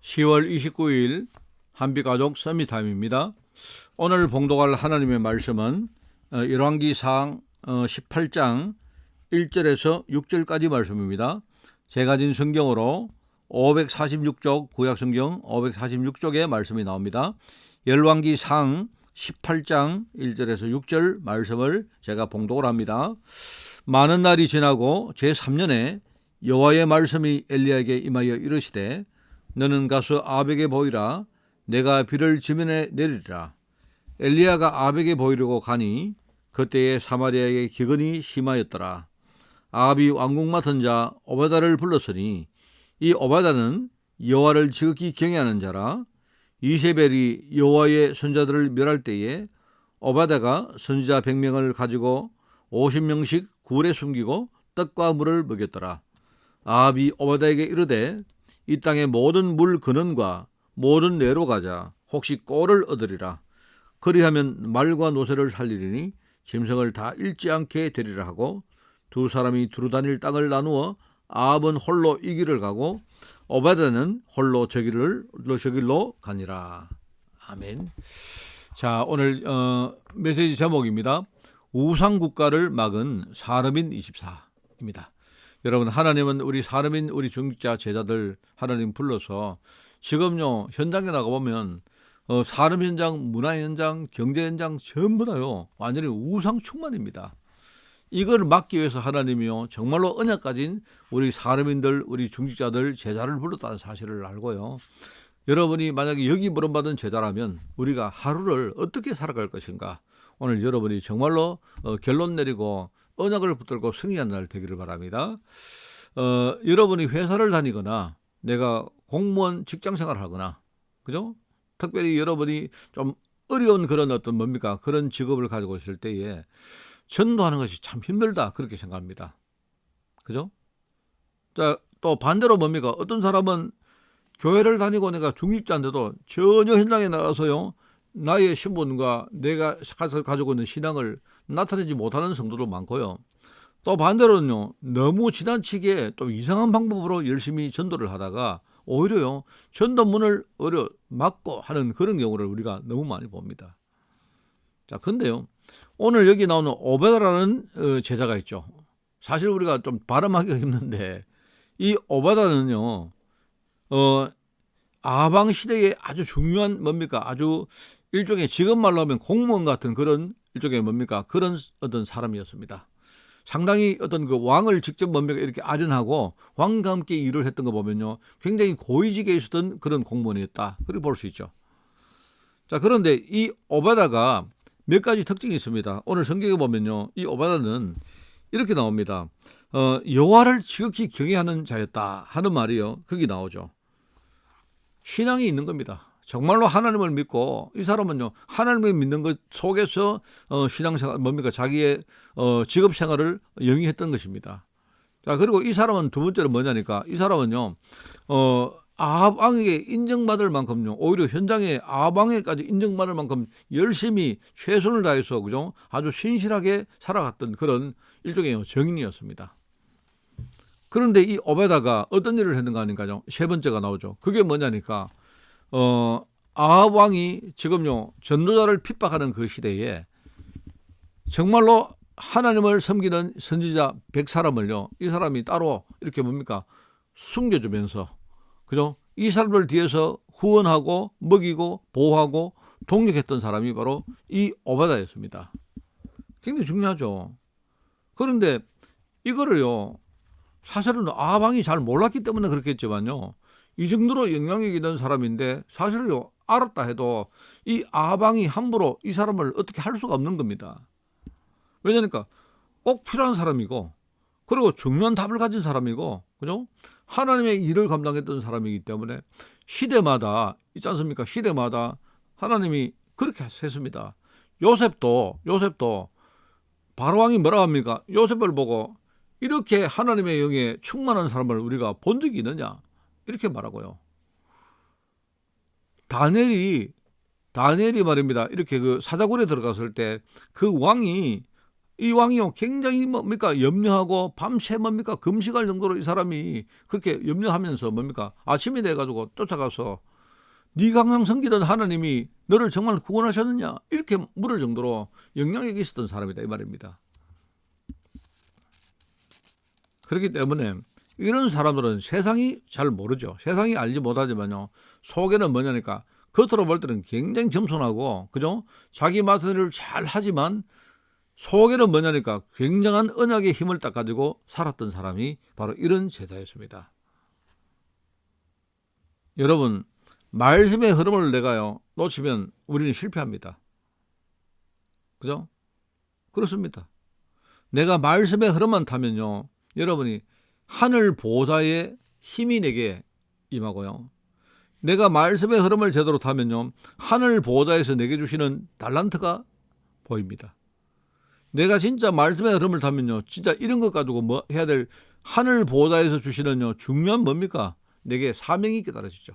10월 29일 한비가족 서밋타임입니다. 오늘 봉독할 하나님의 말씀은 열왕기상 18장 1절에서 6절까지 말씀입니다. 제가 진 성경으로 546쪽 구약성경 546쪽의 말씀이 나옵니다. 열왕기상 18장 1절에서 6절 말씀을 제가 봉독을 합니다. 많은 날이 지나고 제3년에 여호와의 말씀이 엘리야에게 임하여 이르시되 너는 가서 아합에게 보이라. 내가 비를 지면에 내리리라. 엘리야가 아합에게 보이려고 가니 그때에 사마리아에 기근이 심하였더라. 아합이 왕궁 맡은 자 오바다를 불렀으니 이 오바다는 여호와를 지극히 경외하는 자라. 이세벨이 여호와의 선자들을 멸할 때에 오바다가 선지자 100명을 가지고 50명씩 굴에 숨기고 떡과 물을 먹였더라. 아합이 오바다에게 이르되 이 땅의 모든 물 근원과 모든 내로 가자. 혹시 꼴을 얻으리라. 그리하면 말과 노새를 살리리니 짐승을 다 잃지 않게 되리라 하고 두 사람이 두루 다닐 땅을 나누어 아합은 홀로 이 길을 가고 오바다는 홀로 저 길로 가니라. 아멘. 자, 오늘 메시지 제목입니다. 우상국가를 막은 사르민 24입니다. 여러분, 하나님은 우리 사르민 우리 중직자 제자들 하나님 불러서 지금요 현장에 나가보면 사람 현장, 문화 현장, 경제 현장 전부 다요 완전히 우상 충만입니다. 이걸 막기 위해서 하나님이요 정말로 언약 가진 우리 사람인들, 우리 중직자들 제자를 불렀다는 사실을 알고요. 여러분이 만약에 여기 부름받은 제자라면 우리가 하루를 어떻게 살아갈 것인가, 오늘 여러분이 정말로 결론 내리고 언약을 붙들고 승리하는 날 되기를 바랍니다. 여러분이 회사를 다니거나 내가 공무원 직장 생활을 하거나, 그죠? 특별히 여러분이 좀 어려운 그런 어떤 뭡니까? 그런 직업을 가지고 있을 때에 전도하는 것이 참 힘들다. 그렇게 생각합니다. 그죠? 자, 또 반대로 뭡니까? 어떤 사람은 교회를 다니고 내가 중직자인데도 전혀 현장에 나가서요, 나의 신분과 내가 가지고 있는 신앙을 나타내지 못하는 성도도 많고요. 또 반대로는요, 너무 지나치게 또 이상한 방법으로 열심히 전도를 하다가 오히려요, 전도문을 막고 하는 그런 경우를 우리가 너무 많이 봅니다. 자, 근데요, 오늘 여기 나오는 오바다라는 제자가 있죠. 사실 우리가 좀 발음하기가 힘든데, 이 오바다는요, 아방 시대에 아주 중요한 뭡니까? 아주 일종의 지금 말로 하면 공무원 같은 그런 일종의 뭡니까? 그런 어떤 사람이었습니다. 상당히 어떤 그 왕을 직접 뭡니까? 이렇게 아련하고 왕과 함께 일을 했던 거 보면요, 굉장히 고위직에 있었던 그런 공무원이었다. 그렇게 볼 수 있죠. 자, 그런데 이 오바다가 몇 가지 특징이 있습니다. 오늘 성경에 보면요, 이 오바다는 이렇게 나옵니다. 여호와를 지극히 경외하는 자였다 하는 말이요, 거기 나오죠. 신앙이 있는 겁니다. 정말로 하나님을 믿고, 이 사람은요 하나님을 믿는 것 속에서 신앙생활 뭡니까? 자기의 직업 생활을 영위했던 것입니다. 자, 그리고 이 사람은 두 번째로 뭐냐니까, 이 사람은요 아합 왕에게 인정받을 만큼요, 오히려 현장에 아합 왕에게까지 인정받을 만큼 열심히 최선을 다해서, 그죠? 아주 신실하게 살아갔던 그런 일종의 정인이었습니다. 그런데 이 오베다가 어떤 일을 했는가 하니까요, 세 번째가 나오죠. 그게 뭐냐니까, 아합 왕이 지금요 전도자를 핍박하는 그 시대에 정말로 하나님을 섬기는 선지자 100사람을요 이 사람이 따로 이렇게 뭡니까? 숨겨주면서, 그죠? 이 사람들 뒤에서 후원하고 먹이고 보호하고 동력했던 사람이 바로 이 오바다였습니다. 굉장히 중요하죠. 그런데 이거를요, 사실은 아합 왕이 잘 몰랐기 때문에 그렇겠지만요, 이 정도로 영향력 있는 사람인데 사실요 알았다 해도 이 아합 왕이 함부로 이 사람을 어떻게 할 수가 없는 겁니다. 왜냐니까 꼭 필요한 사람이고, 그리고 중요한 답을 가진 사람이고, 그죠? 하나님의 일을 감당했던 사람이기 때문에 시대마다 있지 않습니까? 시대마다 하나님이 그렇게 했습니다. 요셉도 바로 왕이 뭐라 합니까? 요셉을 보고 이렇게 하나님의 영에 충만한 사람을 우리가 본 적이 있느냐? 이렇게 말하고요. 다니엘이 말입니다. 이렇게 그 사자굴에 들어갔을 때 그 왕이 이 왕이요 굉장히 뭡니까 염려하고 밤새 뭡니까 금식할 정도로 이 사람이 그렇게 염려하면서 뭡니까 아침이 돼가지고 쫓아가서 네 강명 섬기던 하나님이 너를 정말 구원하셨느냐 이렇게 물을 정도로 영향력이 있었던 사람이다 이 말입니다. 그렇기 때문에 이런 사람들은 세상이 잘 모르죠. 세상이 알지 못하지만요 속에는 뭐냐니까 겉으로 볼 때는 굉장히 겸손하고 그죠? 자기 맡은 일을 잘 하지만 속에는 뭐냐니까 굉장한 언약의 힘을 딱 가지고 살았던 사람이 바로 이런 제자였습니다. 여러분 말씀의 흐름을 내가요 놓치면 우리는 실패합니다. 그죠? 그렇습니다. 내가 말씀의 흐름만 타면요 여러분이 하늘 보좌의 힘이 내게 임하고요 내가 말씀의 흐름을 제대로 타면요 하늘 보좌에서 내게 주시는 달란트가 보입니다. 내가 진짜 말씀의 흐름을 타면요 진짜 이런 것 가지고 뭐 해야 될 하늘 보좌에서 주시는요 중요한 뭡니까 내게 사명이 깨달아지죠.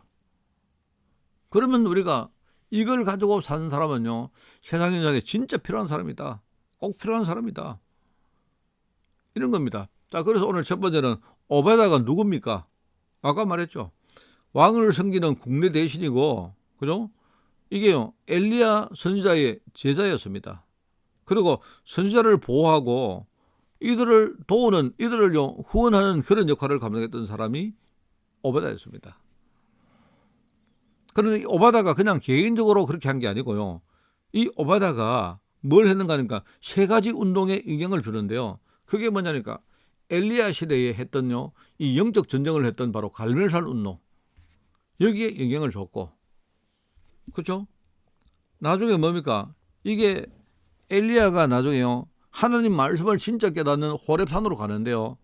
그러면 우리가 이걸 가지고 사는 사람은요 세상에 진짜 필요한 사람이다. 꼭 필요한 사람이다. 이런 겁니다. 자, 그래서 오늘 첫 번째는 오베다가 누굽니까? 아까 말했죠. 왕을 섬기는 국내 대신이고, 그죠? 이게요, 엘리야 선지자의 제자였습니다. 그리고 선지자를 보호하고 이들을 도우는, 이들을요, 후원하는 그런 역할을 감당했던 사람이 오베다였습니다. 그런데 이 오바다가 그냥 개인적으로 그렇게 한 게 아니고요. 이 오바다가 뭘 했는가 하니까 세 가지 운동에 영향을 주는데요. 그게 뭐냐니까 엘리야 시대에 했던요 이 영적 전쟁을 했던 바로 갈멜산 운동 여기에 영향을 줬고 그렇죠? 나중에 뭡니까 이게 엘리야가 나중에요 하나님 말씀을 진짜 깨닫는 호렙산으로 가는데요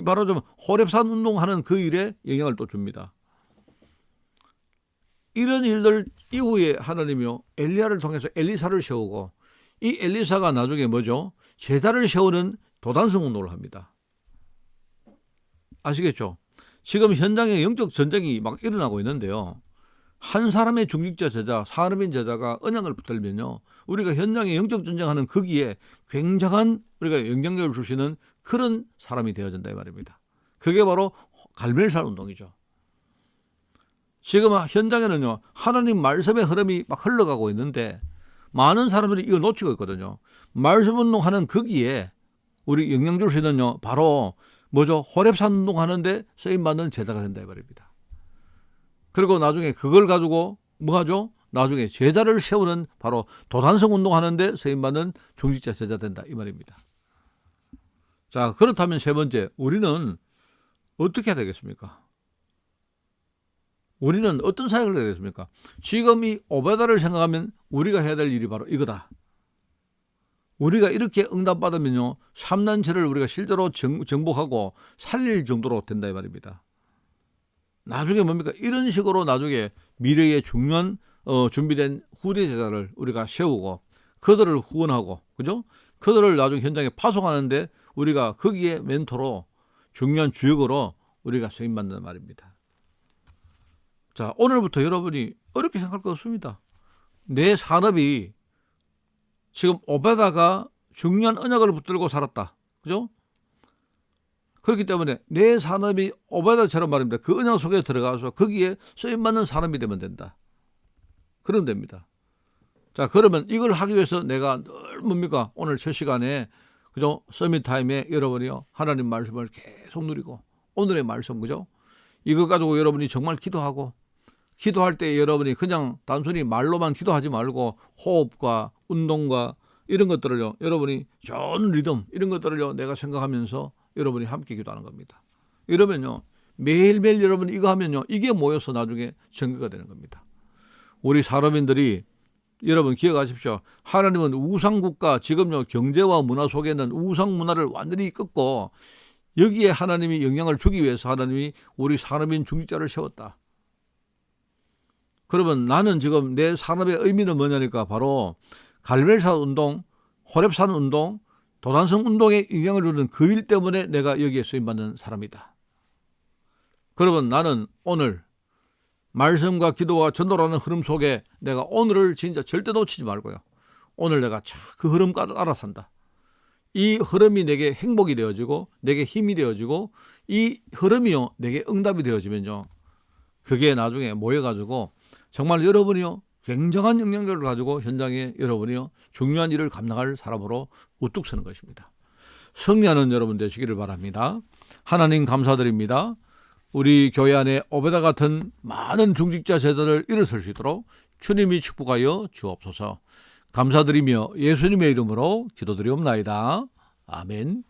바로 좀 호렙산 운동하는 그 일에 영향을 또 줍니다. 이런 일들 이후에 하나님이요 엘리야를 통해서 엘리사를 세우고 이 엘리사가 나중에 뭐죠 제자를 세우는 도단성 운동을 합니다. 아시겠죠? 지금 현장에 영적 전쟁이 막 일어나고 있는데요. 한 사람의 중직자 제자, 산업인 제자가 언약을 붙들면요. 우리가 현장에 영적 전쟁하는 거기에 굉장한 우리가 영향력을 주시는 그런 사람이 되어진다 이 말입니다. 그게 바로 갈멜산 운동이죠. 지금 현장에는요. 하나님 말씀의 흐름이 막 흘러가고 있는데 많은 사람들이 이걸 놓치고 있거든요. 말씀 운동하는 거기에 우리 영향 줄 수 있는요. 바로 뭐죠? 호렙산 운동하는데 쓰임받는 제자가 된다 이 말입니다. 그리고 나중에 그걸 가지고 뭐 하죠? 나중에 제자를 세우는 바로 도단성 운동하는데 쓰임받는 중직자 제자 된다 이 말입니다. 자, 그렇다면 세 번째, 우리는 어떻게 해야 되겠습니까? 우리는 어떤 사역을 해야 되겠습니까? 지금 이 오베다를 생각하면 우리가 해야 될 일이 바로 이거다. 우리가 이렇게 응답받으면요 3난체를 우리가 실제로 정복하고 살릴 정도로 된다 이 말입니다. 나중에 뭡니까 이런 식으로 나중에 미래의 중요한 준비된 후대 제자를 우리가 세우고 그들을 후원하고 그죠? 그들을 나중에 현장에 파송하는데 우리가 거기에 멘토로 중요한 주역으로 우리가 쓰임받는단 말입니다. 자, 오늘부터 여러분이 어렵게 생각할 거 없습니다. 내 산업이 지금 오베다가 중요한 언약을 붙들고 살았다. 그죠? 그렇기 때문에 내 산업이 오베다처럼 말입니다. 그 언약 속에 들어가서 거기에 쓰임받는 산업이 되면 된다. 그러면 됩니다. 자, 그러면 이걸 하기 위해서 내가 늘 뭡니까? 오늘 첫 시간에 그죠? 서밋 타임에 여러분이요. 하나님 말씀을 계속 누리고 오늘의 말씀 그죠? 이거 가지고 여러분이 정말 기도하고 기도할 때 여러분이 그냥 단순히 말로만 기도하지 말고 호흡과 운동과 이런 것들을요. 여러분이 좋은 리듬 이런 것들을요. 내가 생각하면서 여러분이 함께 기도하는 겁니다. 이러면요. 매일매일 여러분이 이거 하면요. 이게 모여서 나중에 전개가 되는 겁니다. 우리 산업인들이 여러분 기억하십시오. 하나님은 우상국가 지금요. 경제와 문화 속에는 우상 문화를 완전히 꺾고 여기에 하나님이 영향을 주기 위해서 하나님이 우리 산업인 중직자를 세웠다. 그러면 나는 지금 내 산업의 의미는 뭐냐니까 바로 갈멜산 운동, 호렙산 운동, 도단성 운동에 영향을 주는 그 일 때문에 내가 여기에 쓰임받는 사람이다. 그러면 나는 오늘 말씀과 기도와 전도라는 흐름 속에 내가 오늘을 진짜 절대 놓치지 말고요. 오늘 내가 그 흐름 따라 산다. 이 흐름이 내게 행복이 되어지고 내게 힘이 되어지고 이 흐름이요 내게 응답이 되어지면요 그게 나중에 모여가지고 정말 여러분이요 굉장한 영향력을 가지고 현장에 여러분이요 중요한 일을 감당할 사람으로 우뚝 서는 것입니다. 승리하는 여러분 되시기를 바랍니다. 하나님 감사드립니다. 우리 교회 안에 오베다 같은 많은 중직자 세대를 일어설 수 있도록 주님이 축복하여 주옵소서. 감사드리며 예수님의 이름으로 기도드리옵나이다. 아멘.